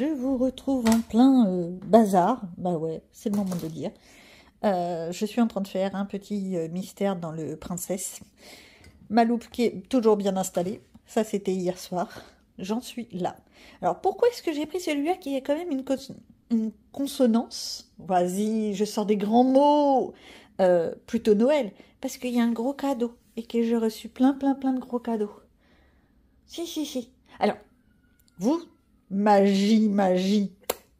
je vous retrouve en plein bazar. Bah ouais, c'est le moment de le dire. Je suis en train de faire un petit mystère dans le Princesse. Ma loupe qui est toujours bien installée. Ça, c'était hier soir. J'en suis là. Alors, pourquoi est-ce que j'ai pris celui-là qui est quand même une consonance? Vas-y, je sors des grands mots. Plutôt Noël. Parce qu'il y a un gros cadeau. Et que j'ai reçu plein de gros cadeaux. Si. Alors, vous, magie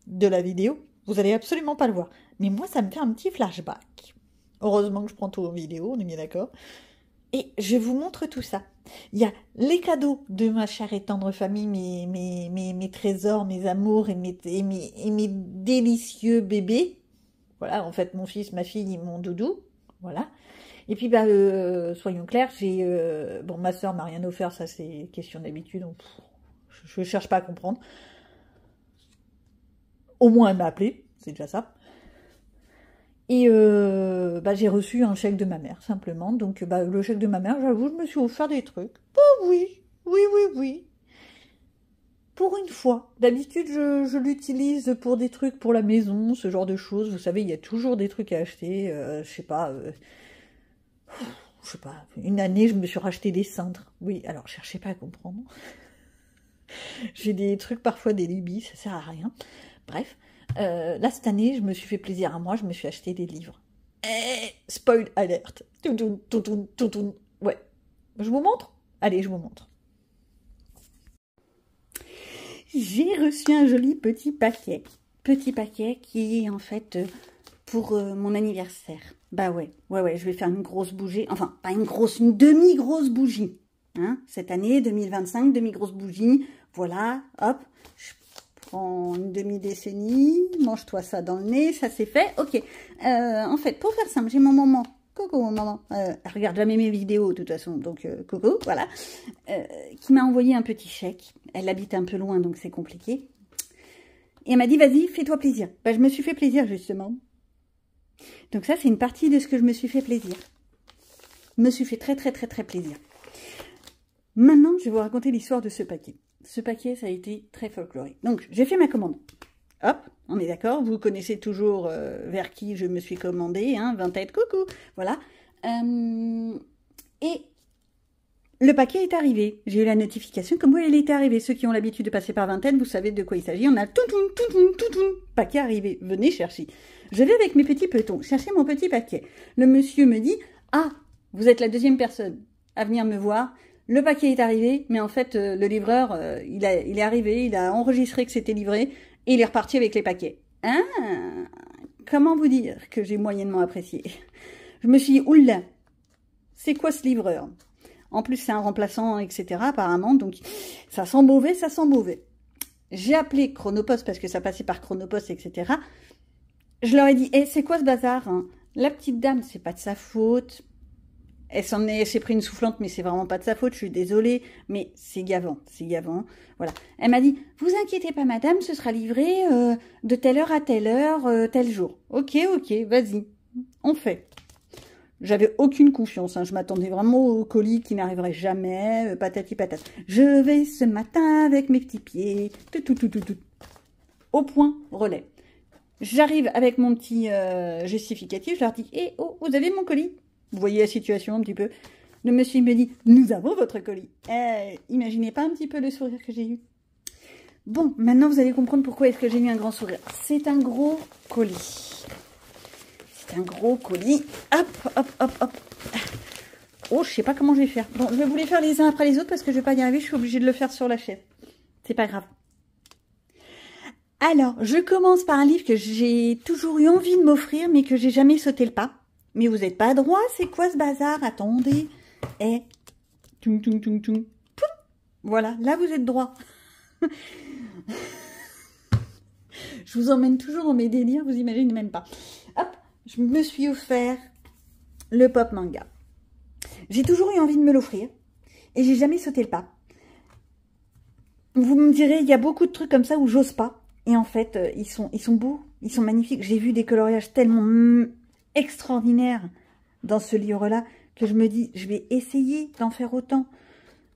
de la vidéo, vous allez absolument pas le voir. Mais moi, ça me fait un petit flashback. Heureusement que je prends tout en vidéo, on est bien d'accord. Et je vous montre tout ça. Il y a les cadeaux de ma chère et tendre famille, mes trésors, mes amours et mes délicieux bébés. Voilà, en fait, mon fils, ma fille, mon doudou. Voilà. Et puis, soyons clairs, bon, ma soeur m'a rien offert, ça c'est question d'habitude, donc je ne cherche pas à comprendre. Au moins, elle m'a appelé, c'est déjà ça. Et j'ai reçu un chèque de ma mère, simplement. Donc, le chèque de ma mère, j'avoue, je me suis offert des trucs. Oh oui. Pour une fois. D'habitude, je l'utilise pour des trucs pour la maison, ce genre de choses. Vous savez, il y a toujours des trucs à acheter. Je sais pas, une année, je me suis racheté des cintres. Oui, alors, cherchez pas à comprendre. J'ai des trucs, parfois des lubies, ça sert à rien. Bref. Là, cette année, je me suis fait plaisir à moi, je me suis acheté des livres. Spoil alert. Toutoun. Ouais. Je vous montre? Allez, je vous montre. J'ai reçu un joli petit paquet. Petit paquet qui est en fait pour mon anniversaire. Bah ouais, je vais faire une grosse bougie. Enfin, pas une grosse, une demi-grosse bougie. Hein, cette année, 2025, demi-grosse bougie. Voilà, hop. Je prends une demi-décennie. Mange-toi ça dans le nez, ça c'est fait. Ok. En fait, pour faire simple, j'ai mon maman. Coucou maman. Elle regarde jamais mes vidéos de toute façon, donc coucou, voilà. Qui m'a envoyé un petit chèque. Elle habite un peu loin, donc c'est compliqué. Et elle m'a dit, vas-y, fais-toi plaisir. Bah, je me suis fait plaisir, justement. Donc ça, c'est une partie de ce que je me suis fait plaisir. Je me suis fait très plaisir. Maintenant, je vais vous raconter l'histoire de ce paquet. Ce paquet, ça a été très folklorique. Donc, j'ai fait ma commande. Hop, on est d'accord. Vous connaissez toujours vers qui je me suis commandée. Hein, Vinted, coucou. Voilà. Et le paquet est arrivé. J'ai eu la notification comme quoi il était arrivé. Ceux qui ont l'habitude de passer par Vinted, vous savez de quoi il s'agit. On a tout. Paquet arrivé. Venez chercher. Je vais avec mes petits petons chercher mon petit paquet. Le monsieur me dit, ah, vous êtes la deuxième personne à venir me voir. Le paquet est arrivé, mais en fait, le livreur, il est arrivé, il a enregistré que c'était livré, et il est reparti avec les paquets. Ah, comment vous dire que j'ai moyennement apprécié? Je me suis dit, oula, c'est quoi ce livreur? En plus, c'est un remplaçant, etc., apparemment, donc ça sent mauvais. J'ai appelé Chronopost, parce que ça passait par Chronopost, etc. Je leur ai dit, c'est quoi ce bazar, hein? La petite dame, c'est pas de sa faute. Elle s'est pris une soufflante, mais c'est vraiment pas de sa faute, je suis désolée, mais c'est gavant. Voilà. Elle m'a dit, vous inquiétez pas madame, ce sera livré de telle heure à telle heure, tel jour. Ok, vas-y, on fait. J'avais aucune confiance, hein. Je m'attendais vraiment au colis qui n'arriverait jamais, patati patata. Je vais ce matin avec mes petits pieds, tout. Au point relais. J'arrive avec mon petit justificatif, je leur dis, oh, vous avez mon colis? Vous voyez la situation un petit peu. Le monsieur me dit, nous avons votre colis. Imaginez pas un petit peu le sourire que j'ai eu. Bon, maintenant vous allez comprendre pourquoi est-ce que j'ai eu un grand sourire. C'est un gros colis. C'est un gros colis. Hop. Oh, je sais pas comment je vais faire. Bon, je vais vous les faire les uns après les autres parce que je vais pas y arriver. Je suis obligée de le faire sur la chaise. C'est pas grave. Alors, je commence par un livre que j'ai toujours eu envie de m'offrir, mais que j'ai jamais sauté le pas. Mais vous n'êtes pas droit, c'est quoi ce bazar? Attendez. Poum. Voilà, là vous êtes droit. Je vous emmène toujours dans mes délires, vous imaginez même pas. Hop, je me suis offert le pop manga. J'ai toujours eu envie de me l'offrir et j'ai jamais sauté le pas. Vous me direz, il y a beaucoup de trucs comme ça où j'ose pas. Et en fait, ils sont beaux, ils sont magnifiques. J'ai vu des coloriages tellement extraordinaire dans ce livre-là que je me dis, je vais essayer d'en faire autant.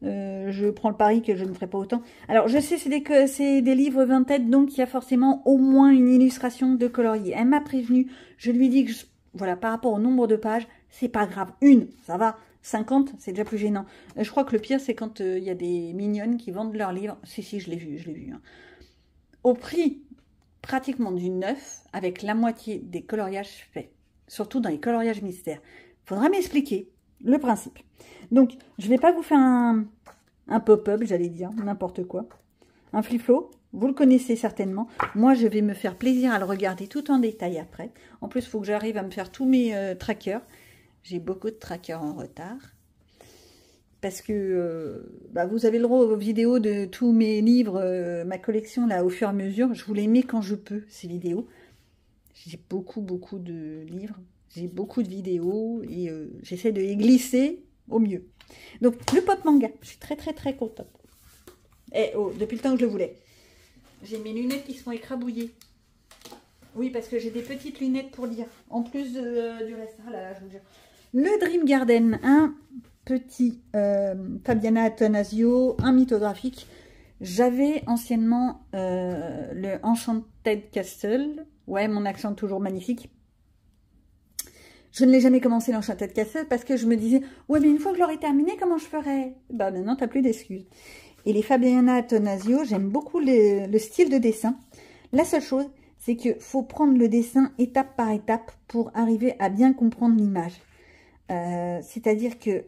Je prends le pari que je ne ferai pas autant. Alors, je sais, c'est des livres Vinted, donc il y a forcément au moins une illustration de colorier. Elle m'a prévenu, je lui dis que, voilà, par rapport au nombre de pages, c'est pas grave. Une, ça va. 50, c'est déjà plus gênant. Je crois que le pire, c'est quand il y a des mignonnes qui vendent leurs livres. Si, je l'ai vu. Hein. Au prix pratiquement du neuf, avec la moitié des coloriages faits. Surtout dans les coloriages mystères. Faudra m'expliquer le principe. Donc, je ne vais pas vous faire un pop-up, j'allais dire, n'importe quoi. Un flip-flow, vous le connaissez certainement. Moi, je vais me faire plaisir à le regarder tout en détail après. En plus, il faut que j'arrive à me faire tous mes trackers. J'ai beaucoup de trackers en retard. Parce que vous avez le droit aux vidéos de tous mes livres, ma collection, là, au fur et à mesure. Je vous les mets quand je peux, ces vidéos. J'ai beaucoup de livres. J'ai beaucoup de vidéos et j'essaie de les glisser au mieux. Donc, le pop manga, je suis très contente. Eh oh, depuis le temps que je le voulais. J'ai mes lunettes qui sont écrabouillées. Oui, parce que j'ai des petites lunettes pour lire. En plus du reste. Ah là, je vous jure. Le Dream Garden, un petit Fabiana Attanasio, un mythographique. J'avais anciennement le Enchanted Castle. Ouais, mon accent toujours magnifique. Je ne l'ai jamais commencé l'Enchanted Castle parce que je me disais, ouais, mais une fois que je l'aurai terminé, comment je ferais? Bah maintenant, t'as plus d'excuses. Et les Fabiana Attanasio, j'aime beaucoup le style de dessin. La seule chose, c'est qu'il faut prendre le dessin étape par étape pour arriver à bien comprendre l'image. C'est-à-dire que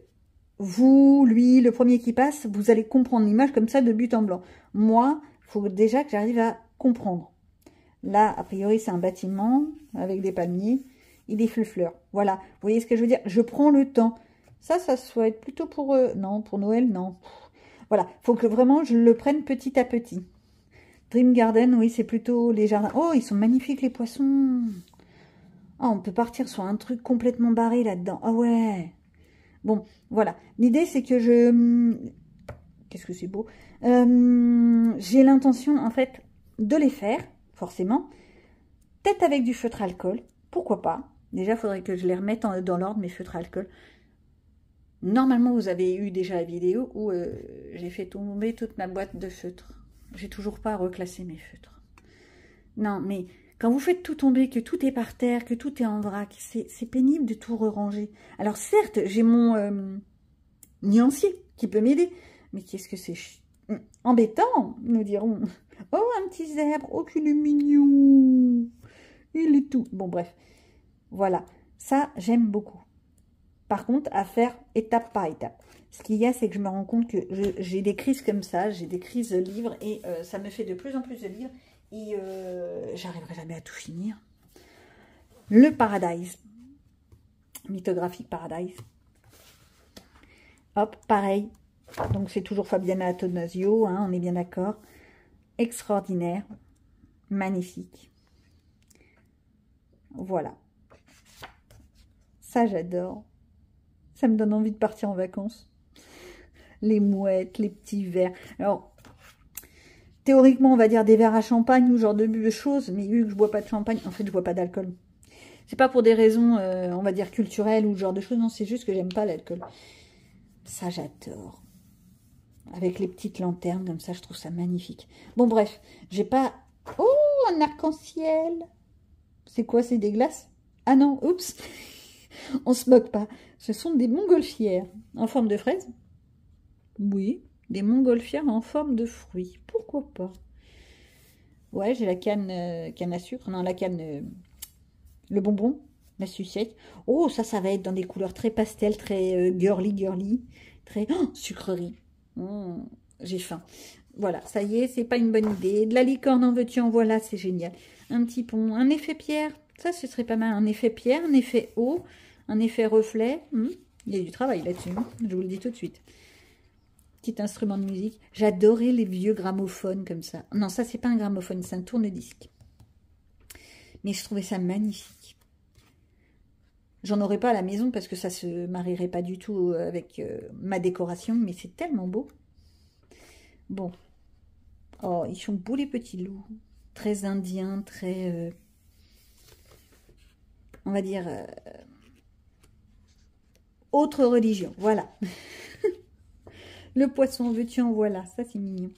vous, lui, le premier qui passe, vous allez comprendre l'image comme ça de but en blanc. Moi, il faut déjà que j'arrive à comprendre. Là, a priori, c'est un bâtiment avec des palmiers et des fleurs. Voilà, vous voyez ce que je veux dire? Je prends le temps. Ça soit être plutôt pour... non, pour Noël, non. Voilà, il faut que vraiment je le prenne petit à petit. Dream Garden, oui, c'est plutôt les jardins. Oh, ils sont magnifiques, les poissons. Oh, on peut partir sur un truc complètement barré là-dedans. Ah ouais. Bon, voilà. L'idée, c'est que je... Qu'est-ce que c'est beau. J'ai l'intention, en fait, de les faire, forcément. Peut-être avec du feutre alcool. Pourquoi pas? Déjà, il faudrait que je les remette dans l'ordre, mes feutres alcool. Normalement, vous avez eu déjà la vidéo où j'ai fait tomber toute ma boîte de feutres. J'ai toujours pas reclassé mes feutres. Non, mais quand vous faites tout tomber, que tout est par terre, que tout est en vrac, c'est pénible de tout ranger. Alors certes, j'ai mon nuancier qui peut m'aider. Mais qu'est-ce que c'est embêtant, nous dirons. Oh, un petit zèbre, oh qu'il est mignon. Il est tout. Bon, bref. Voilà. Ça, j'aime beaucoup. Par contre, à faire étape par étape. Ce qu'il y a, c'est que je me rends compte que j'ai des crises comme ça, j'ai des crises de livres, et ça me fait de plus en plus de livres, et j'arriverai jamais à tout finir. Le Paradise. Mythographique Paradise. Hop, pareil. Donc, c'est toujours Fabiana Attanasio, hein, on est bien d'accord. Extraordinaire. Magnifique. Voilà. Ça, j'adore. Ça me donne envie de partir en vacances. Les mouettes, les petits verres. Alors, théoriquement, on va dire des verres à champagne ou genre de choses, mais vu que je bois pas de champagne, en fait, je bois pas d'alcool. C'est pas pour des raisons, on va dire, culturelles ou ce genre de choses, non, c'est juste que j'aime pas l'alcool. Ça, j'adore. Avec les petites lanternes, comme ça, je trouve ça magnifique. Bon, bref, j'ai pas... Oh, un arc-en-ciel. C'est quoi, c'est des glaces? Ah non, oups. On se moque pas. Ce sont des montgolfières en forme de fraise. Oui, des montgolfières en forme de fruits. Pourquoi pas? Ouais, j'ai la canne à sucre. Non, la canne... le bonbon, la sucette. Oh, ça va être dans des couleurs très pastel, très girly. Très... Oh, sucrerie. J'ai faim. Voilà, ça y est, c'est pas une bonne idée. De la licorne en veux-tu, en voilà, c'est génial. Un petit pont, un effet pierre. Ça, ce serait pas mal. Un effet pierre, un effet eau, un effet reflet. Il y a du travail là-dessus, hein, je vous le dis tout de suite. Petit instrument de musique. J'adorais les vieux gramophones comme ça. Non, ça, c'est pas un gramophone, c'est un tourne-disque. Mais je trouvais ça magnifique. J'en aurais pas à la maison parce que ça se marierait pas du tout avec ma décoration, mais c'est tellement beau. Bon. Oh, ils sont beaux les petits loups. Très indiens, très... on va dire... autre religion, voilà. Le poisson, veux-tu en voilà. Ça, c'est mignon.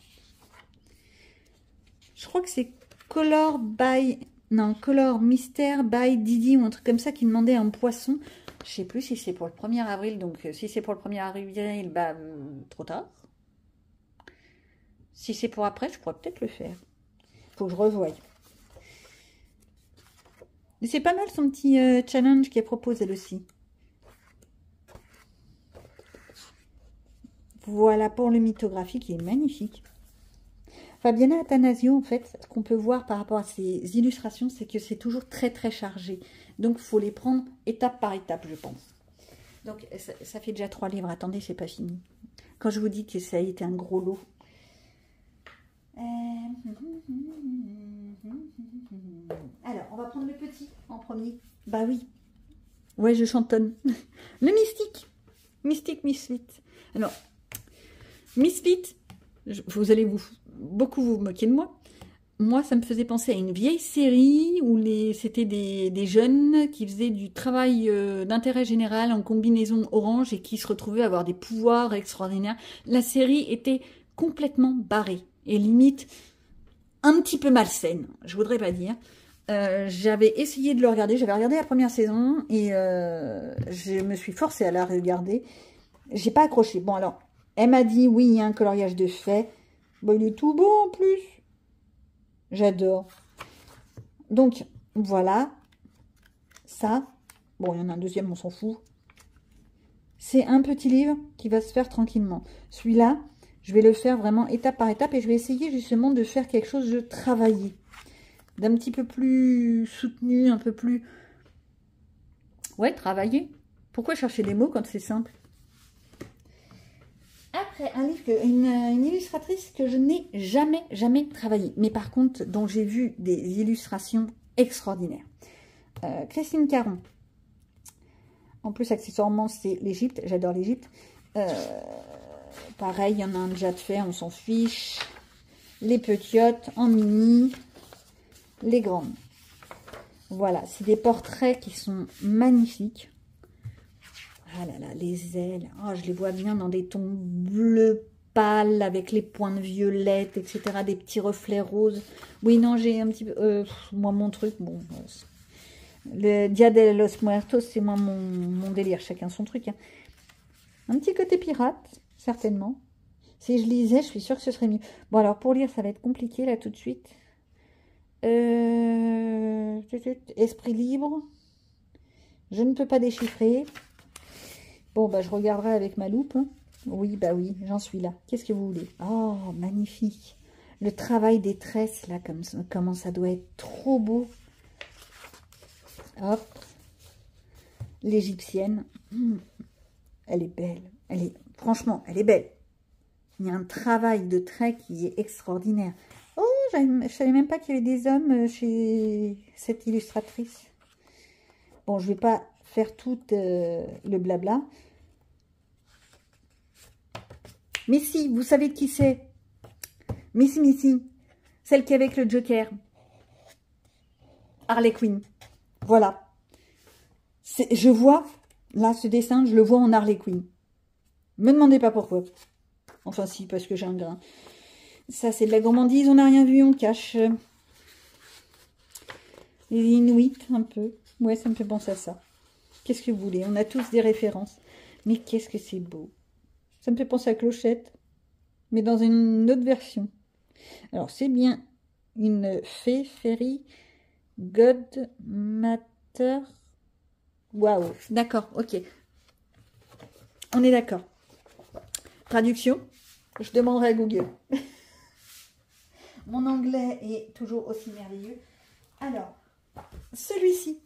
Je crois que c'est Color by... Non, Color Mystère by Didi ou un truc comme ça qui demandait un poisson. Je sais plus si c'est pour le 1er avril. Donc, si c'est pour le 1er avril, bah, trop tard. Si c'est pour après, je pourrais peut-être le faire. Faut que je revoie. Mais c'est pas mal son petit challenge qu'elle propose elle aussi. Voilà pour le mythographie qui est magnifique. Fabiana Attanasio, en fait, ce qu'on peut voir par rapport à ses illustrations, c'est que c'est toujours très très chargé. Donc, il faut les prendre étape par étape, je pense. Donc, ça fait déjà 3 livres. Attendez, c'est pas fini. Quand je vous dis que ça a été un gros lot. Alors, on va prendre le petit en premier. Bah oui. Ouais, je chantonne. Le mystique. Mystique Misfit. Alors, Misfit, vous allez beaucoup vous moquer de moi. Moi, ça me faisait penser à une vieille série où c'était des jeunes qui faisaient du travail d'intérêt général en combinaison orange et qui se retrouvaient à avoir des pouvoirs extraordinaires. La série était complètement barrée et limite un petit peu malsaine, je voudrais pas dire. J'avais essayé de le regarder, j'avais regardé la première saison et je me suis forcée à la regarder. J'ai pas accroché. Bon alors, elle m'a dit oui, il y a un coloriage de fait. Bon, il est tout beau en plus. J'adore. Donc, voilà. Ça. Bon, il y en a un deuxième, on s'en fout. C'est un petit livre qui va se faire tranquillement. Celui-là, je vais le faire vraiment étape par étape et je vais essayer justement de faire quelque chose de travaillé. D'un petit peu plus soutenu, un peu plus... Ouais, travaillé. Pourquoi chercher des mots quand c'est simple? Après, un livre, une illustratrice que je n'ai jamais travaillé. Mais par contre, dont j'ai vu des illustrations extraordinaires. Christine Caron. En plus, accessoirement, c'est l'Égypte. J'adore l'Égypte. Pareil, il y en a un déjà de fait, on s'en fiche. Les petiotes en mini. Les grandes. Voilà, c'est des portraits qui sont magnifiques. Ah là là, les ailes. Oh, je les vois bien dans des tons bleus pâles avec les pointes violettes, etc. Des petits reflets roses. Oui, non, j'ai un petit peu... moi, mon truc, bon... le Dia de los Muertos, c'est moi mon délire. Chacun son truc. Hein. Un petit côté pirate, certainement. Si je lisais, je suis sûre que ce serait mieux. Bon, alors, pour lire, ça va être compliqué, là, tout de suite. Esprit libre. Je ne peux pas déchiffrer. Bon, bah, je regarderai avec ma loupe. Hein. Oui, bah oui, j'en suis là. Qu'est-ce que vous voulez? Oh, magnifique. Le travail des tresses, là, comment ça doit être trop beau. Hop. L'égyptienne. Elle est belle. Franchement, elle est belle. Il y a un travail de trait qui est extraordinaire. Oh, je ne savais même pas qu'il y avait des hommes chez cette illustratrice. Bon, je ne vais pas faire tout le blabla. Mais si, vous savez de qui c'est? Mais si. Celle qui est avec le Joker. Harley Quinn. Voilà. Je vois, là, ce dessin, je le vois en Harley Quinn. Me demandez pas pourquoi. Enfin, si, parce que j'ai un grain. Ça, c'est de la gourmandise, on n'a rien vu, on cache. Les Inuits, un peu. Ouais, ça me fait penser à ça. Qu'est-ce que vous voulez? On a tous des références. Mais qu'est-ce que c'est beau. Ça me fait penser à Clochette, mais dans une autre version. Alors, c'est bien une fée, fairy, God, matter. Waouh, d'accord, ok. On est d'accord. Traduction, je demanderai à Google. Mon anglais est toujours aussi merveilleux. Alors, celui-ci,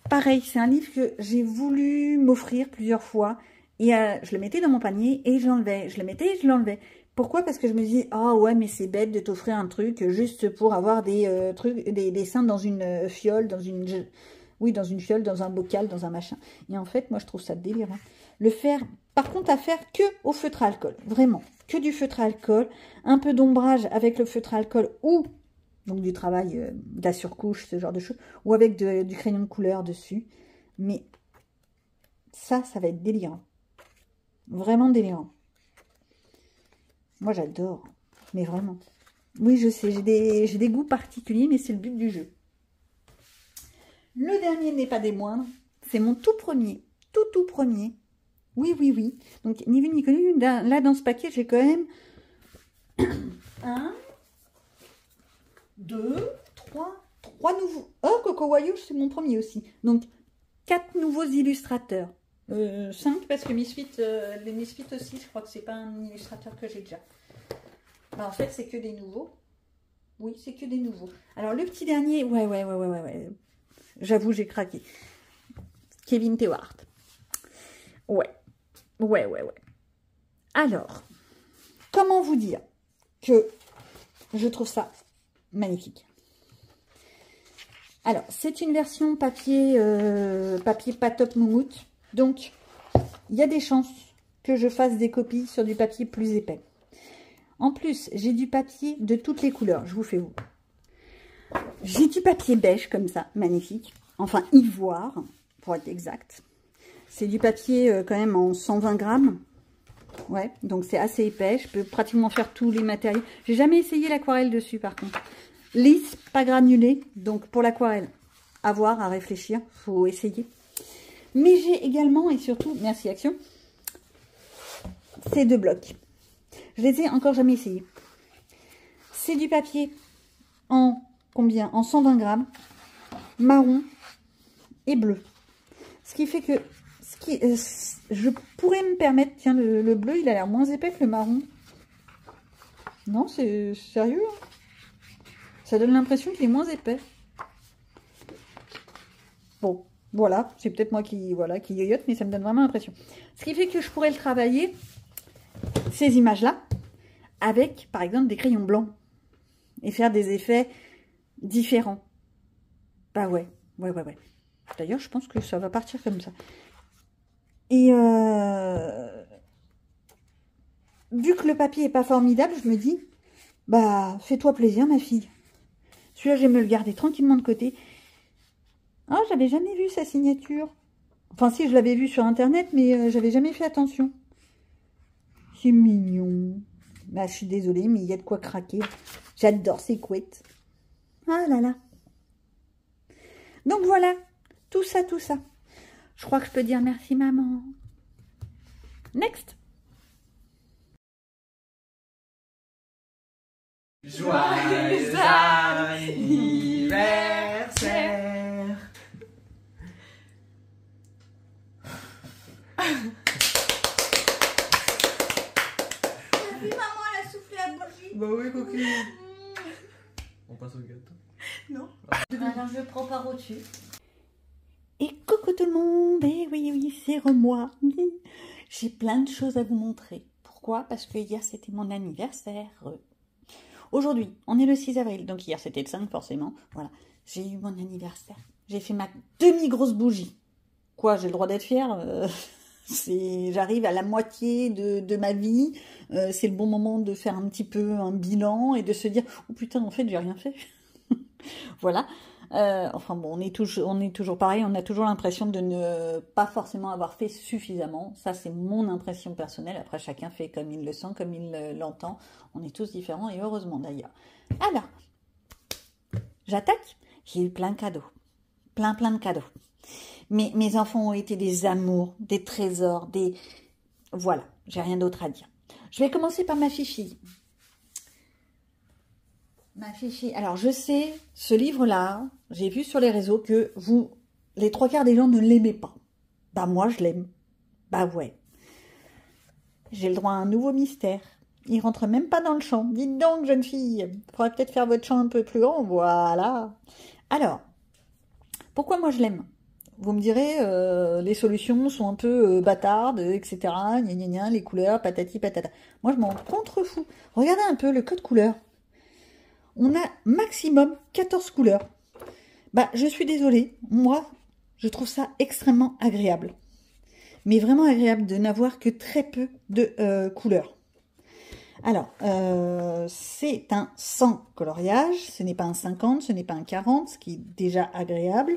pareil, c'est un livre que j'ai voulu m'offrir plusieurs fois. Et je le mettais dans mon panier et je l'enlevais. Je le mettais et je l'enlevais. Pourquoi? Parce que je me dis, ah ouais, mais c'est bête de t'offrir un truc juste pour avoir des trucs, des dessins dans une fiole, dans une fiole, dans un bocal, dans un machin. Et en fait, moi, je trouve ça délirant. Le faire, par contre, à faire que au feutre à alcool. Vraiment, que du feutre à alcool. Un peu d'ombrage avec le feutre à alcool ou donc du travail, de la surcouche, ce genre de choses. Ou avec du crayon de couleur dessus. Mais ça va être délirant. Vraiment délirant. Moi, j'adore. Mais vraiment. Oui, je sais, j'ai des goûts particuliers, mais c'est le but du jeu. Le dernier n'est pas des moindres. C'est mon tout premier. Tout premier. Oui, oui, oui. Donc, ni vu ni connu. Là, dans ce paquet, j'ai quand même 1, 2, 3 nouveaux. Oh, Coco Wayou, c'est mon premier aussi. Donc, 4 nouveaux illustrateurs. 5 parce que les Misfits aussi, je crois que c'est pas un illustrateur que j'ai déjà. Bah, en fait, c'est que des nouveaux. Oui, c'est que des nouveaux. Alors, le petit dernier, ouais. J'avoue, j'ai craqué. Kevin Tewart. Ouais. Alors, comment vous dire que je trouve ça magnifique. Alors, c'est une version papier pas top moumoute. Donc, il y a des chances que je fasse des copies sur du papier plus épais. En plus, j'ai du papier de toutes les couleurs. Je vous fais où? J'ai du papier beige comme ça, magnifique. Enfin, ivoire, pour être exact. C'est du papier quand même en 120 grammes. Ouais, donc c'est assez épais. Je peux pratiquement faire tous les matériaux. J'ai jamais essayé l'aquarelle dessus, par contre. Lisse, pas granulé. Donc, pour l'aquarelle, à voir, à réfléchir. Faut essayer. Mais j'ai également, et surtout, merci Action, ces 2 blocs. Je les ai encore jamais essayés. C'est du papier en combien? En 120 grammes, marron et bleu. Ce qui fait que je pourrais me permettre, tiens, le bleu, il a l'air moins épais que le marron. Non, c'est sérieux, hein. Ça donne l'impression qu'il est moins épais. Bon, voilà, c'est peut-être moi qui yoyote, mais ça me donne vraiment l'impression. Ce qui fait que je pourrais le travailler, ces images-là, avec, par exemple, des crayons blancs. Et faire des effets différents. Bah ouais. D'ailleurs, je pense que ça va partir comme ça. Et vu que le papier est pas formidable, je me dis, bah, fais-toi plaisir, ma fille. Celui-là, je vais me le garder tranquillement de côté. Ah, j'avais jamais vu sa signature. Enfin, si, je l'avais vu sur Internet, mais j'avais jamais fait attention. C'est mignon. Bah, je suis désolée, mais il y a de quoi craquer. J'adore ces couettes. Ah là là. Donc voilà, tout ça. Je crois que je peux dire merci maman. Next. Joyeux anniversaire. Oui, maman, elle a soufflé la bougie. Bah oui, coquille. On passe au gâteau. Non. Alors, je prends par au-dessus. Et coucou tout le monde. Et oui, c'est moi. J'ai plein de choses à vous montrer. Pourquoi? Parce que hier, c'était mon anniversaire. Aujourd'hui, on est le 6 avril. Donc hier, c'était le 5, forcément. Voilà. J'ai eu mon anniversaire. J'ai fait ma demi-grosse bougie. Quoi, j'ai le droit d'être fière? J'arrive à la moitié de ma vie. C'est le bon moment de faire un petit peu un bilan et de se dire « Oh putain, en fait, j'ai rien fait. » Voilà. Enfin bon, on est toujours pareil. On a toujours l'impression de ne pas forcément avoir fait suffisamment. Ça, c'est mon impression personnelle. Après, chacun fait comme il le sent, comme il l'entend. On est tous différents et heureusement d'ailleurs. Alors, j'attaque. J'ai eu plein de cadeaux. Plein de cadeaux. Mes enfants ont été des amours, des trésors, des... Voilà, j'ai rien d'autre à dire. Je vais commencer par ma fifi. Ma fifi. Alors, je sais, ce livre-là, j'ai vu sur les réseaux que les 3/4 des gens ne l'aimaient pas. Bah, moi, je l'aime. Bah, ouais. J'ai le droit à un nouveau mystère. Il rentre même pas dans le champ. Dites donc, jeune fille, il faudrait peut-être faire votre champ un peu plus grand. Voilà. Alors, pourquoi moi je l'aime? Vous me direz, les solutions sont un peu bâtardes, etc. Gna gna gna, les couleurs, patati patata. Moi, je m'en contrefous. Regardez un peu le code couleur. On a maximum 14 couleurs. Bah, je suis désolée. Moi, je trouve ça extrêmement agréable. Mais vraiment agréable de n'avoir que très peu de couleurs. Alors, c'est un 100 coloriage. Ce n'est pas un 50, ce n'est pas un 40, ce qui est déjà agréable.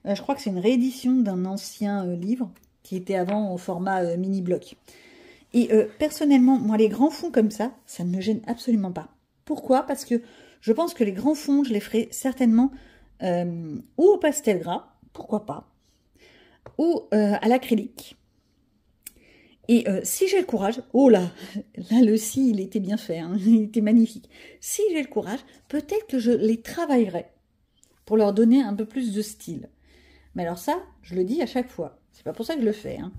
Je crois que c'est une réédition d'un ancien livre qui était avant au format mini-bloc. Et personnellement, moi, les grands fonds comme ça ne me gêne absolument pas. Pourquoi? Parce que je pense que les grands fonds, je les ferai certainement ou au pastel gras, pourquoi pas, ou à l'acrylique. Et si j'ai le courage, oh là le si, il était bien fait, hein, il était magnifique. Si j'ai le courage, peut-être que je les travaillerai pour leur donner un peu plus de style. Mais alors ça, je le dis à chaque fois. C'est pas pour ça que je le fais. Hein.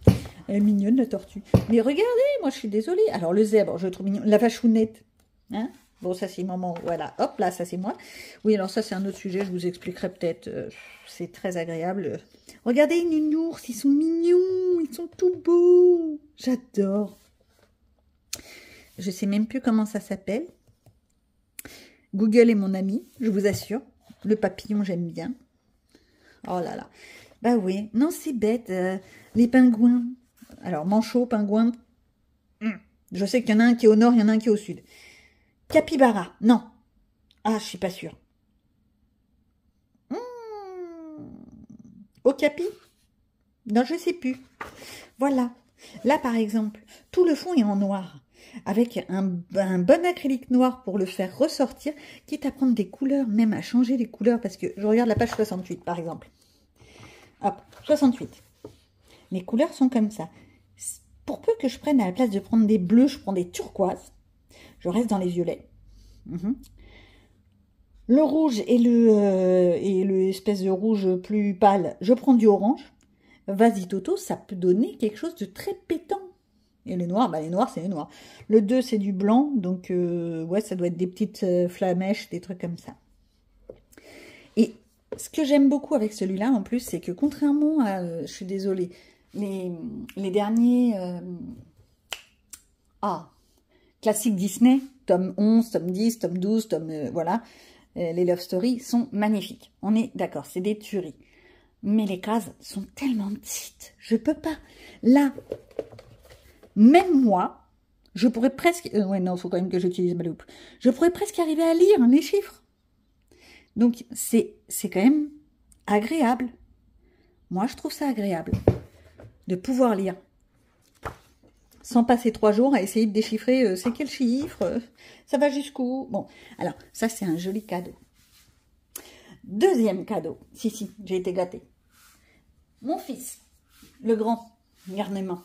Elle est mignonne, la tortue. Mais regardez, moi je suis désolée. Alors le zèbre, je le trouve mignon. La vachounette. Hein, bon, ça c'est maman. Voilà, hop, là, ça c'est moi. Oui, alors ça c'est un autre sujet, je vous expliquerai peut-être. C'est très agréable. Regardez les nounours, ils sont mignons. Ils sont tout beaux. J'adore. Je sais même plus comment ça s'appelle. Google est mon ami, je vous assure. Le papillon, j'aime bien. Oh là là. Bah oui, non, c'est bête. Les pingouins. Alors, manchot, pingouin. Je sais qu'il y en a un qui est au nord, il y en a un qui est au sud. Capybara, non. Ah, je suis pas sûre. Okapi? Non, je sais plus. Voilà. Là, par exemple, tout le fond est en noir. Avec un bon acrylique noir pour le faire ressortir, quitte à prendre des couleurs, même à changer les couleurs, parce que je regarde la page 68, par exemple. Hop, 68. Les couleurs sont comme ça. Pour peu que je prenne, à la place de prendre des bleus, je prends des turquoises. Je reste dans les violets. Le rouge et le espèce de rouge plus pâle, je prends du orange. Vas-y Toto, ça peut donner quelque chose de très pétant. Et les noirs, bah les noirs, c'est les noirs. Le 2, c'est du blanc, donc ouais, ça doit être des petites flamèches, des trucs comme ça. Et ce que j'aime beaucoup avec celui-là, en plus, c'est que contrairement à, je suis désolée, les derniers classiques Disney, tome 11, tome 10, tome 12, voilà, les Love Story sont magnifiques. On est d'accord, c'est des tueries. Mais les cases sont tellement petites, je peux pas. Là, même moi, je pourrais presque... ouais, non, il faut quand même que j'utilise ma loupe. Je pourrais presque arriver à lire les chiffres. Donc, c'est quand même agréable. Moi, je trouve ça agréable de pouvoir lire. Sans passer 3 jours à essayer de déchiffrer c'est quel chiffre, ça va jusqu'où. Bon, alors, ça, c'est un joli cadeau. Deuxième cadeau. Si, j'ai été gâtée. Mon fils, le grand, garnement.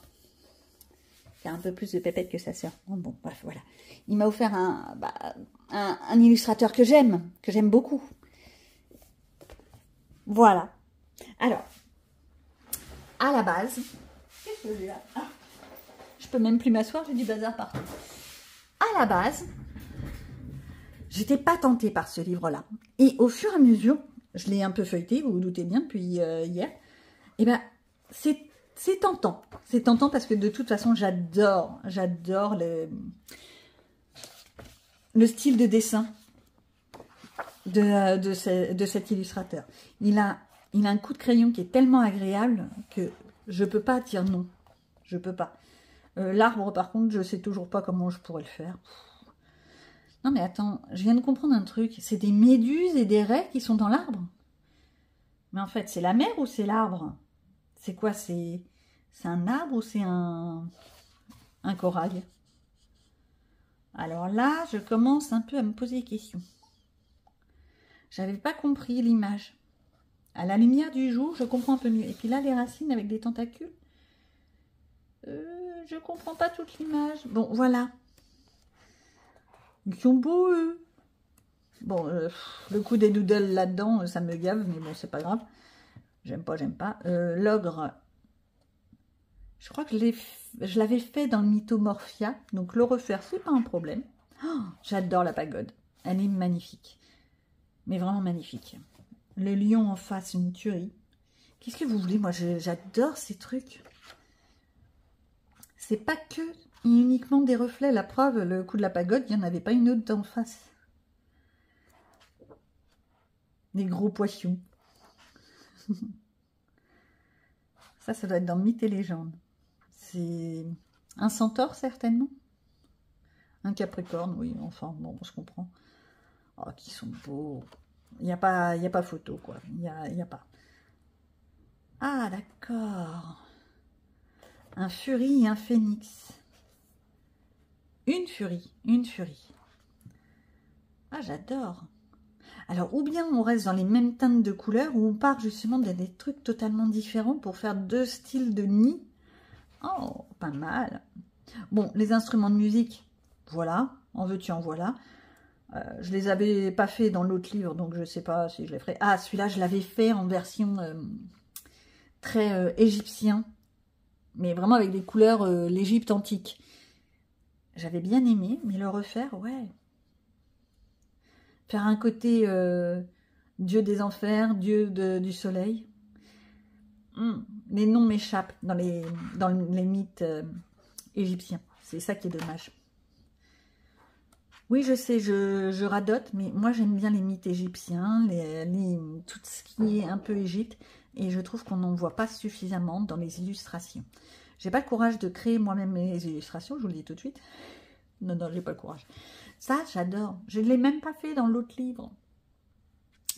Il a un peu plus de pépette que sa sœur. Bon, bref, voilà. Il m'a offert un illustrateur que j'aime beaucoup. Voilà. Alors, à la base, qu'est-ce que j'ai là? Je peux même plus m'asseoir, j'ai du bazar partout. À la base, j'étais pas tentée par ce livre-là. Et au fur et à mesure, je l'ai un peu feuilleté, vous vous doutez bien, depuis hier. Et ben, c'est tentant. C'est tentant parce que de toute façon, j'adore le style de dessin de cet illustrateur. Il a un coup de crayon qui est tellement agréable que je peux pas dire non. Je peux pas. L'arbre, par contre, je sais toujours pas comment je pourrais le faire. Non mais attends, je viens de comprendre un truc. C'est des méduses et des raies qui sont dans l'arbre. Mais en fait, c'est la mer ou c'est l'arbre? C'est quoi? C'est un arbre ou c'est un corail? Alors là, je commence un peu à me poser des questions. J'avais pas compris l'image. À la lumière du jour, je comprends un peu mieux. Et puis là, les racines avec des tentacules. Je comprends pas toute l'image. Bon, voilà. Ils sont beaux, eux. Bon, le coup des doodles là-dedans, ça me gave, mais bon, c'est pas grave. J'aime pas. L'ogre, je crois que je l'avais fait dans le Mythomorphia, donc le refaire, c'est pas un problème. Oh, j'adore la pagode. Elle est magnifique. Mais vraiment magnifique. Le lion en face, une tuerie. Qu'est-ce que vous voulez? Moi, j'adore ces trucs. C'est pas que uniquement des reflets. La preuve, le coup de la pagode, il n'y en avait pas une autre d'en face. Des gros poissons. Ça doit être dans Mythes et légendes. C'est un centaure, certainement. Un capricorne, oui, enfin, bon, je comprends. Oh, qui sont beaux. Il n'y a pas photo, quoi. Il y a pas. Ah, d'accord. Un furie et un phénix. Une furie, une furie. Ah, j'adore. Alors, ou bien on reste dans les mêmes teintes de couleurs, ou on part justement dans des trucs totalement différents pour faire deux styles de nid. Oh, pas mal. Bon, les instruments de musique, voilà. En veux-tu, en voilà. Je les avais pas fait dans l'autre livre, donc je sais pas si je les ferai. Ah, celui-là, je l'avais fait en version très égyptien. Mais vraiment avec des couleurs l'Égypte antique. J'avais bien aimé, mais le refaire, ouais. Faire un côté dieu des enfers, dieu du soleil. Les noms m'échappent dans les mythes égyptiens. C'est ça qui est dommage. Oui, je sais, je radote, mais moi j'aime bien les mythes égyptiens, tout ce qui est un peu Égypte, et je trouve qu'on n'en voit pas suffisamment dans les illustrations. J'ai pas le courage de créer moi-même mes illustrations, je vous le dis tout de suite. Non, j'ai pas le courage. Ça, j'adore. Je ne l'ai même pas fait dans l'autre livre.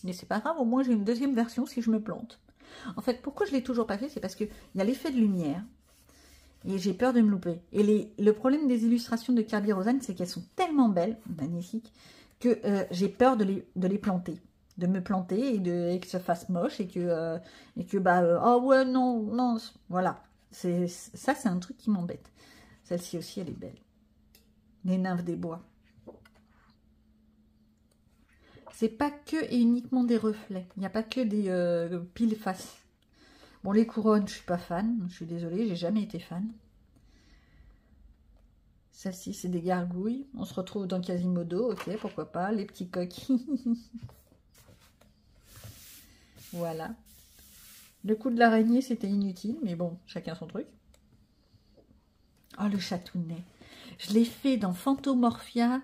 Mais c'est pas grave, au moins j'ai une deuxième version si je me plante. En fait, pourquoi je ne l'ai toujours pas fait, c'est parce qu'il y a l'effet de lumière. Et j'ai peur de me louper. Et le problème des illustrations de Kerby Rosanes, c'est qu'elles sont tellement belles, magnifiques, que j'ai peur de les planter. De me planter et que ça fasse moche et que oh ouais, non, voilà. Ça, c'est un truc qui m'embête. Celle-ci aussi, elle est belle. Les nymphes des bois. C'est pas que et uniquement des reflets. Il n'y a pas que des piles face. Bon, les couronnes, je suis pas fan. Je suis désolée, j'ai jamais été fan. Celle-ci, c'est des gargouilles. On se retrouve dans Quasimodo. Ok, pourquoi pas. Les petits coqs. Voilà. Le coup de l'araignée, c'était inutile. Mais bon, chacun son truc. Oh, le chatounet. Je l'ai fait dans Phantomorphia,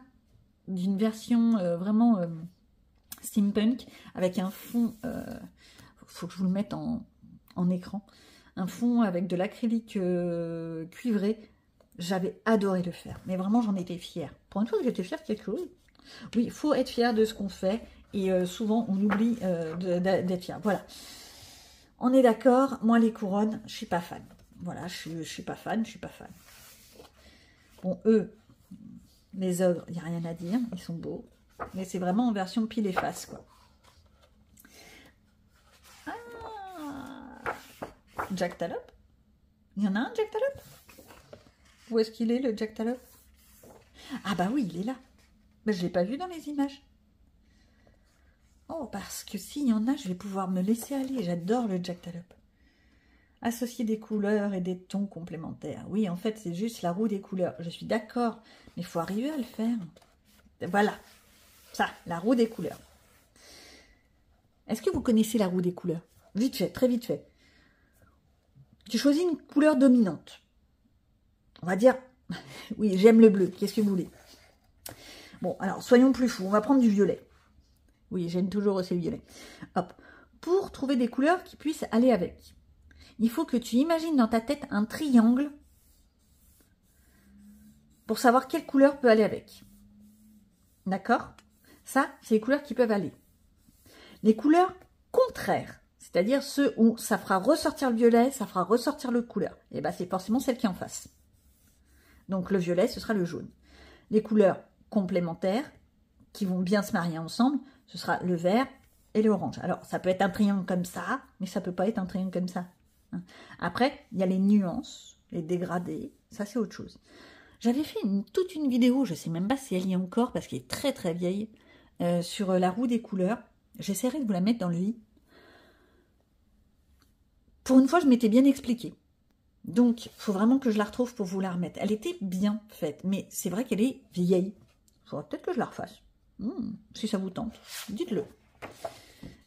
d'une version vraiment steampunk, avec un fond, faut que je vous le mette en écran, un fond avec de l'acrylique cuivré. J'avais adoré le faire, mais vraiment j'en étais fière. Pour une fois que j'étais fière de quelque chose, oui, il faut être fier de ce qu'on fait, et souvent on oublie d'être fier. Voilà, on est d'accord, moi les couronnes, je suis pas fan. Voilà, je suis pas fan. Bon, eux, les ogres, il n'y a rien à dire, ils sont beaux. Mais c'est vraiment en version pile et face, quoi. Ah, Jack Tallop. Il y en a un, Jack Tallop? Où est-ce qu'il est, le Jack Tallop? Ah bah oui, il est là. Mais je ne l'ai pas vu dans les images. Oh, parce que s'il y en a, je vais pouvoir me laisser aller. J'adore le Jack Tallop. Associer des couleurs et des tons complémentaires. Oui, en fait, c'est juste la roue des couleurs. Je suis d'accord, mais il faut arriver à le faire. Voilà, ça, la roue des couleurs. Est-ce que vous connaissez la roue des couleurs? Vite fait, très vite fait. Tu choisis une couleur dominante. On va dire, oui, j'aime le bleu. Qu'est-ce que vous voulez? Bon, alors, soyons plus fous. On va prendre du violet. Oui, j'aime toujours aussi le violet. Hop. Pour trouver des couleurs qui puissent aller avec, il faut que tu imagines dans ta tête un triangle pour savoir quelle couleur peut aller avec. D'accord? Ça, c'est les couleurs qui peuvent aller. Les couleurs contraires, c'est-à-dire ceux où ça fera ressortir le violet, ça fera ressortir l'autre couleur. Et bien, c'est forcément celle qui est en face. Donc, le violet, ce sera le jaune. Les couleurs complémentaires, qui vont bien se marier ensemble, ce sera le vert et l'orange. Alors, ça peut être un triangle comme ça, mais ça ne peut pas être un triangle comme ça. Après, il y a les nuances, les dégradés, ça c'est autre chose. J'avais fait toute une vidéo, je ne sais même pas si elle y est encore, parce qu'elle est très très vieille, sur la roue des couleurs. J'essaierai de vous la mettre dans le lit. Pour une fois, je m'étais bien expliqué. Donc, il faut vraiment que je la retrouve pour vous la remettre. Elle était bien faite, mais c'est vrai qu'elle est vieille. Il faudra peut-être que je la refasse. Si ça vous tente, dites-le.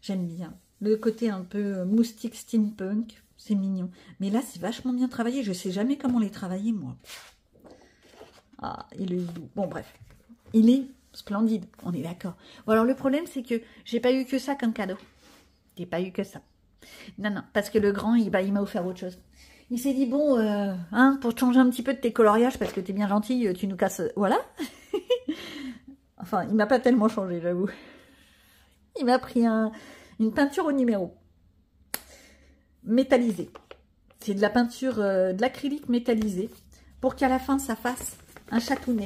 J'aime bien. Le côté un peu moustique steampunk, c'est mignon. Mais là, c'est vachement bien travaillé. Je ne sais jamais comment les travailler, moi. Ah, il est doux. Bon, bref. Il est splendide, on est d'accord. Bon, alors, le problème, c'est que j'ai pas eu que ça comme cadeau. J'ai pas eu que ça. Non, parce que le grand, il m'a offert autre chose. Il s'est dit, bon, pour te changer un petit peu de tes coloriages, parce que t'es bien gentil, tu nous casses... Voilà. Enfin, il m'a pas tellement changé, j'avoue. Il m'a pris une peinture au numéro. Métallisée. C'est de la peinture, de l'acrylique métallisé, pour qu'à la fin, ça fasse un chatounet.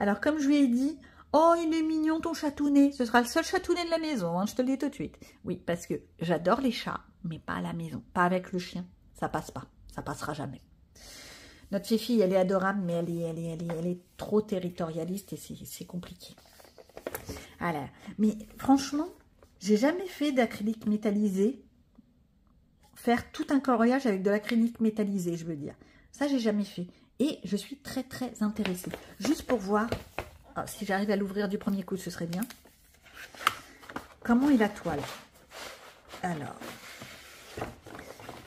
Alors, comme je lui ai dit, oh, il est mignon ton chatounet. Ce sera le seul chatounet de la maison, hein, je te le dis tout de suite. Oui, parce que j'adore les chats, mais pas à la maison, pas avec le chien. Ça passe pas, ça passera jamais. Notre fille, elle est adorable, mais elle est trop territorialiste et c'est compliqué. Voilà. Mais franchement, j'ai jamais fait d'acrylique métallisé. Faire tout un coloriage avec de l'acrylique métallisé, je veux dire. Ça, j'ai jamais fait. Et je suis très, très intéressée. Juste pour voir, oh, si j'arrive à l'ouvrir du premier coup, ce serait bien. Comment est la toile? Alors.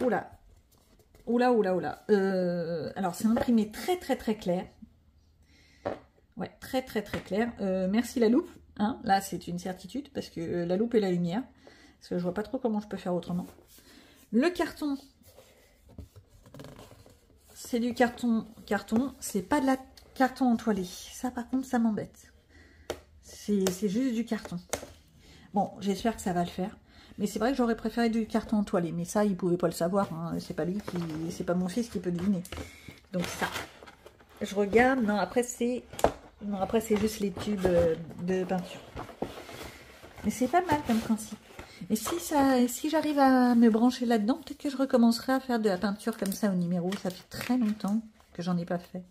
Oula. Oula, oula, oula. Alors, c'est imprimé très, très, très clair. Ouais, très, très, très clair. Merci la loupe. Hein, là, c'est une certitude, parce que la loupe et la lumière. Parce que je vois pas trop comment je peux faire autrement. Le carton, c'est du carton. C'est pas de la carton entoilé. Ça, par contre, ça m'embête. C'est juste du carton. Bon, j'espère que ça va le faire. Mais c'est vrai que j'aurais préféré du carton entoilé. Mais ça, il pouvait pas le savoir. Hein. C'est pas lui qui, c'est pas mon fils qui peut deviner. Donc ça. Je regarde. Non, après c'est juste les tubes de peinture. Mais c'est pas mal comme principe. Et si j'arrive à me brancher là-dedans, peut-être que je recommencerai à faire de la peinture comme ça au numéro. Ça fait très longtemps que j'en ai pas fait.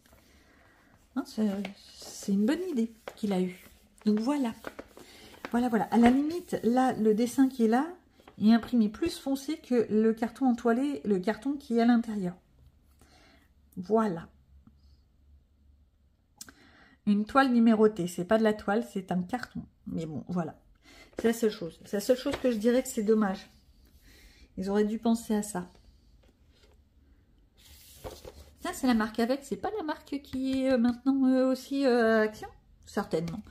Hein, c'est une bonne idée qu'il a eue. Donc voilà. Voilà, voilà. À la limite, là, le dessin qui est là est imprimé plus foncé que le carton entoilé, le carton qui est à l'intérieur. Voilà. Une toile numérotée. C'est pas de la toile, c'est un carton. Mais bon, voilà. C'est la seule chose. C'est la seule chose que je dirais que c'est dommage. Ils auraient dû penser à ça. Ça, c'est la marque avec. C'est pas la marque qui est maintenant aussi Action? Certainement.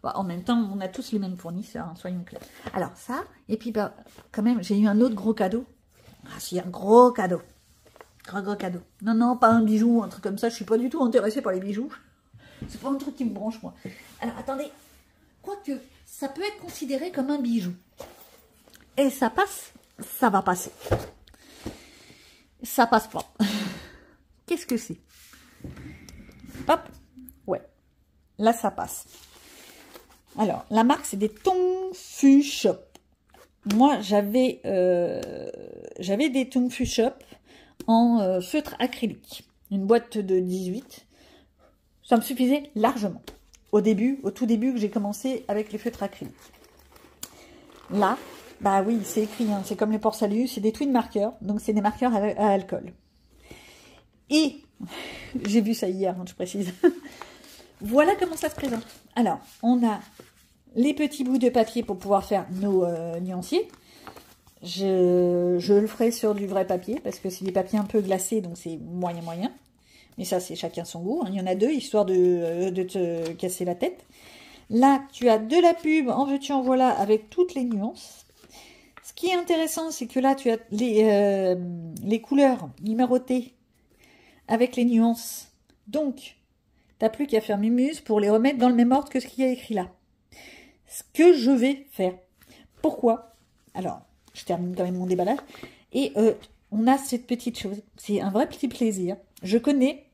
Bah, en même temps, on a tous les mêmes fournisseurs, hein, soyons clairs. Alors, ça. Et puis, bah, quand même, j'ai eu un autre gros cadeau. Ah, si, un gros cadeau. Gros cadeau. Non, non, pas un bijou, un truc comme ça. Je suis pas du tout intéressée par les bijoux. C'est pas un truc qui me branche, moi. Alors, attendez. Quoique, ça peut être considéré comme un bijou. Et ça passe, ça va passer. Ça passe pas. Qu'est-ce que c'est? Hop. Ouais. Là, ça passe. Alors, la marque, c'est des Tongfu Shop. Moi, j'avais des Tongfu Shop en feutre acrylique. Une boîte de 18. Ça me suffisait largement. Au tout début que j'ai commencé avec les feutres acryliques. Là, bah oui, c'est écrit, hein, c'est comme les Port Salut, c'est des twin markers, donc c'est des marqueurs à alcool. Et, j'ai vu ça hier, hein, je précise. Voilà comment ça se présente. Alors, on a les petits bouts de papier pour pouvoir faire nos nuanciers. Je le ferai sur du vrai papier, parce que c'est des papiers un peu glacés, donc c'est moyen. Mais ça, c'est chacun son goût. Hein. Il y en a deux, histoire de te casser la tête. Là, tu as de la pub, en veux-tu, en voilà, avec toutes les nuances. Ce qui est intéressant, c'est que là, tu as les couleurs numérotées avec les nuances. Donc, tu n'as plus qu'à faire mumuse pour les remettre dans le même ordre que ce qu'il y a écrit là. Ce que je vais faire. Pourquoi? Alors, je termine quand même mon déballage. Et on a cette petite chose. C'est un vrai petit plaisir. Je connais.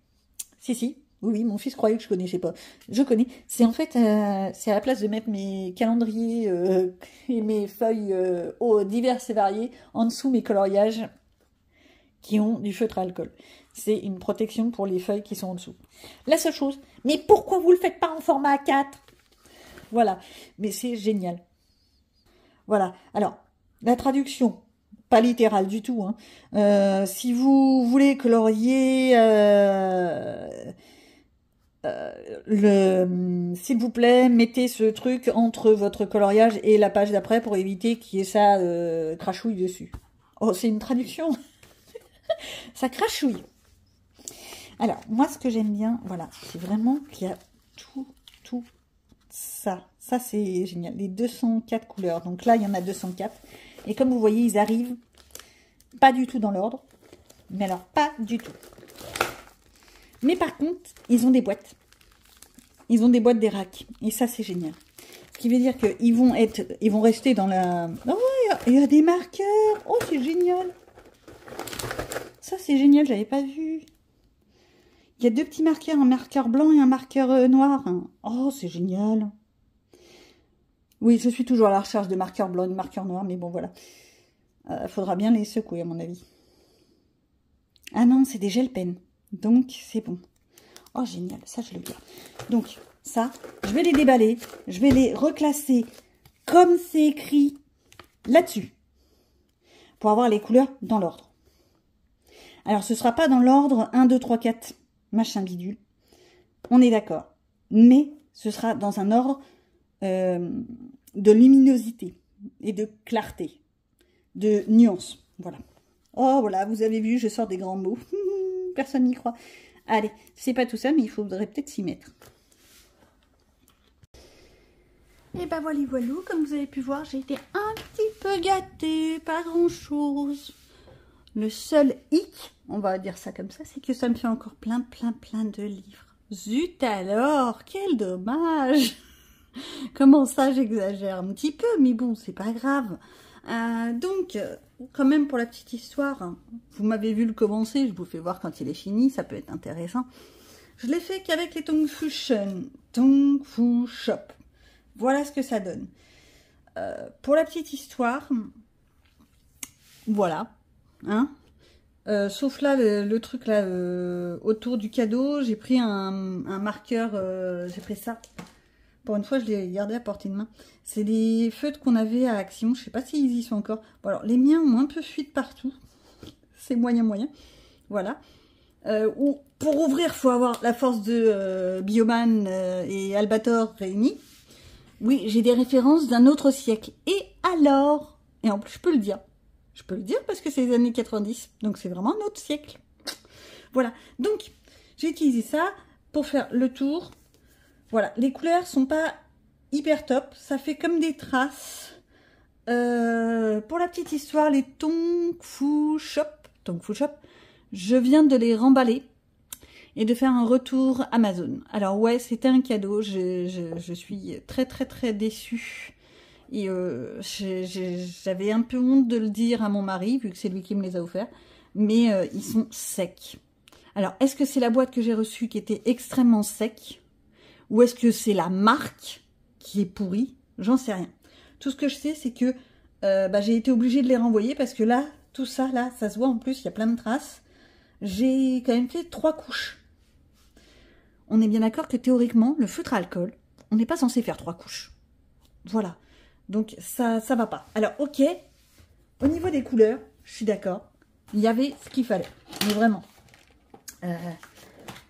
Oui, mon fils croyait que je connaissais pas. Je connais. C'est en fait, c'est à la place de mettre mes calendriers et mes feuilles diverses et variées en dessous mes coloriages qui ont du feutre à alcool. C'est une protection pour les feuilles qui sont en dessous. La seule chose, mais pourquoi vous le faites pas en format A4? Voilà, mais c'est génial. Voilà, alors, la traduction, pas littérale du tout. Hein. Si vous voulez colorier... s'il vous plaît, mettez ce truc entre votre coloriage et la page d'après pour éviter qu'il y ait ça crachouille dessus. Oh, c'est une traduction. Ça crachouille. Alors, moi, ce que j'aime bien, voilà, c'est vraiment qu'il y a tout ça. Ça, c'est génial. Les 204 couleurs. Donc là, il y en a 204. Et comme vous voyez, ils arrivent pas du tout dans l'ordre. Mais alors, pas du tout. Mais par contre, ils ont des boîtes. Ils ont des boîtes des racks. Et ça, c'est génial. Ce qui veut dire qu'ils vont rester dans la... Oh, il y a des marqueurs. Oh, c'est génial. Ça, c'est génial. J'avais pas vu. Il y a deux petits marqueurs, un marqueur blanc et un marqueur noir. Oh, c'est génial. Oui, je suis toujours à la recherche de marqueurs blancs et de marqueurs noirs, mais bon, voilà. Faudra bien les secouer, à mon avis. Ah non, c'est des gel pens. Donc, c'est bon. Oh, génial, ça, je le garde. Donc, ça, je vais les déballer. Je vais les reclasser comme c'est écrit là-dessus. Pour avoir les couleurs dans l'ordre. Alors, ce ne sera pas dans l'ordre 1, 2, 3, 4, machin bidule. On est d'accord. Mais ce sera dans un ordre de luminosité et de clarté, de nuance. Voilà. Oh, voilà, vous avez vu, je sors des grands mots. Personne n'y croit. Allez, c'est pas tout ça, mais il faudrait peut-être s'y mettre. Et ben voilà, comme vous avez pu voir, j'ai été un petit peu gâtée, pas grand-chose. Le seul hic, on va dire ça comme ça, c'est que ça me fait encore plein de livres. Zut alors, quel dommage. Comment ça, j'exagère un petit peu, mais bon, c'est pas grave. Donc, quand même pour la petite histoire, vous m'avez vu le commencer, je vous fais voir quand il est fini, ça peut être intéressant. Je l'ai fait qu'avec les Tong Fu Shop. Voilà ce que ça donne. Pour la petite histoire, voilà. Hein, sauf là, le truc là, autour du cadeau, j'ai pris un marqueur, j'ai pris ça. Pour une fois, je l'ai gardé à portée de main. C'est des feutres qu'on avait à Action. Je sais pas s'ils y sont encore. Bon, alors, les miens ont un peu fui de partout. C'est moyen. Voilà. Pour ouvrir, il faut avoir la force de Bioman et Albator réunis. Oui, j'ai des références d'un autre siècle. Et alors? Et en plus, je peux le dire. Je peux le dire parce que c'est les années 90. Donc, c'est vraiment un autre siècle. Voilà. Donc, j'ai utilisé ça pour faire le tour. Voilà, les couleurs sont pas hyper top, ça fait comme des traces. Pour la petite histoire, les Tong Fu Shop, je viens de les remballer et de faire un retour Amazon. Alors ouais, c'était un cadeau, je suis très déçue. Et j'avais un peu honte de le dire à mon mari, vu que c'est lui qui me les a offerts, mais ils sont secs. Alors, est-ce que c'est la boîte que j'ai reçue qui était extrêmement sec ? Ou est-ce que c'est la marque qui est pourrie? J'en sais rien. Tout ce que je sais, c'est que j'ai été obligée de les renvoyer parce que là, tout ça, là, ça se voit en plus, il y a plein de traces. J'ai quand même fait 3 couches. On est bien d'accord que théoriquement, le feutre à alcool, on n'est pas censé faire 3 couches. Voilà. Donc, ça va pas. Alors, ok, au niveau des couleurs, je suis d'accord. Il y avait ce qu'il fallait. Mais vraiment.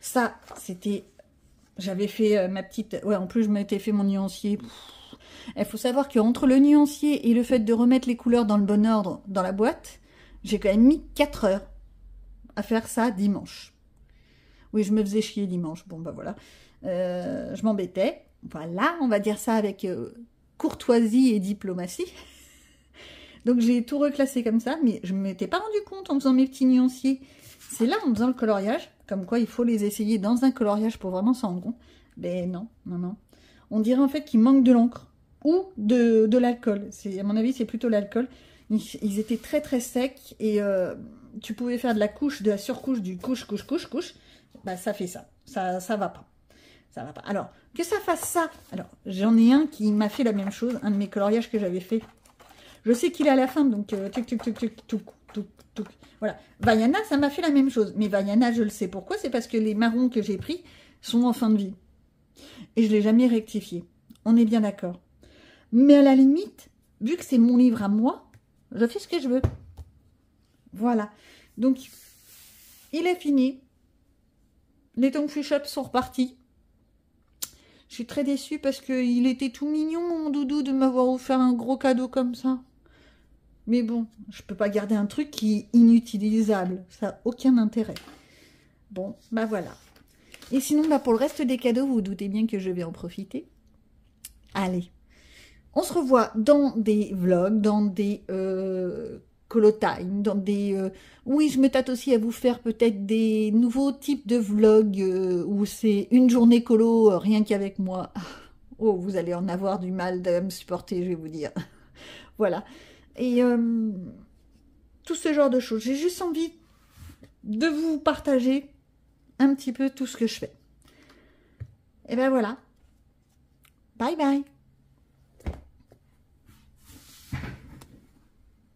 Ça, c'était... J'avais fait ma petite... Ouais, en plus, je m'étais fait mon nuancier. Il faut savoir qu'entre le nuancier et le fait de remettre les couleurs dans le bon ordre dans la boîte, j'ai quand même mis 4 heures à faire ça dimanche. Oui, je me faisais chier dimanche. Bon, bah voilà. Je m'embêtais. Voilà, on va dire ça avec courtoisie et diplomatie. Donc, j'ai tout reclassé comme ça, mais je ne m'étais pas rendu compte en faisant mes petits nuanciers. C'est là, en faisant le coloriage, comme quoi il faut les essayer dans un coloriage pour vraiment s'en rendre compte. Ben non. On dirait en fait qu'il manque de l'encre ou de l'alcool. À mon avis, c'est plutôt l'alcool. Ils étaient très secs et tu pouvais faire de la surcouche, du couche. Bah, ça fait ça. Ça va pas. Ça va pas. Alors, que ça fasse ça. Alors, j'en ai un qui m'a fait la même chose, un de mes coloriages que j'avais fait. Je sais qu'il est à la fin, donc tuc. Voilà. Vaiana, ça m'a fait la même chose. Mais Vaiana, je le sais pourquoi. C'est parce que les marrons que j'ai pris sont en fin de vie. Et je ne l'ai jamais rectifié. On est bien d'accord. Mais à la limite, vu que c'est mon livre à moi, je fais ce que je veux. Voilà. Donc, il est fini. Les Tong Fu Shop sont repartis. Je suis très déçue parce qu'il était tout mignon, mon doudou, de m'avoir offert un gros cadeau comme ça. Mais bon, je peux pas garder un truc qui est inutilisable. Ça n'a aucun intérêt. Bon, bah voilà. Et sinon, bah pour le reste des cadeaux, vous vous doutez bien que je vais en profiter. Allez. On se revoit dans des vlogs, dans des colotime, dans des... oui, je me tâte aussi à vous faire peut-être des nouveaux types de vlogs où c'est une journée colo, rien qu'avec moi. Oh, vous allez en avoir du mal de me supporter, je vais vous dire. Voilà. Et tout ce genre de choses. J'ai juste envie de vous partager un petit peu tout ce que je fais. Et ben voilà. Bye bye.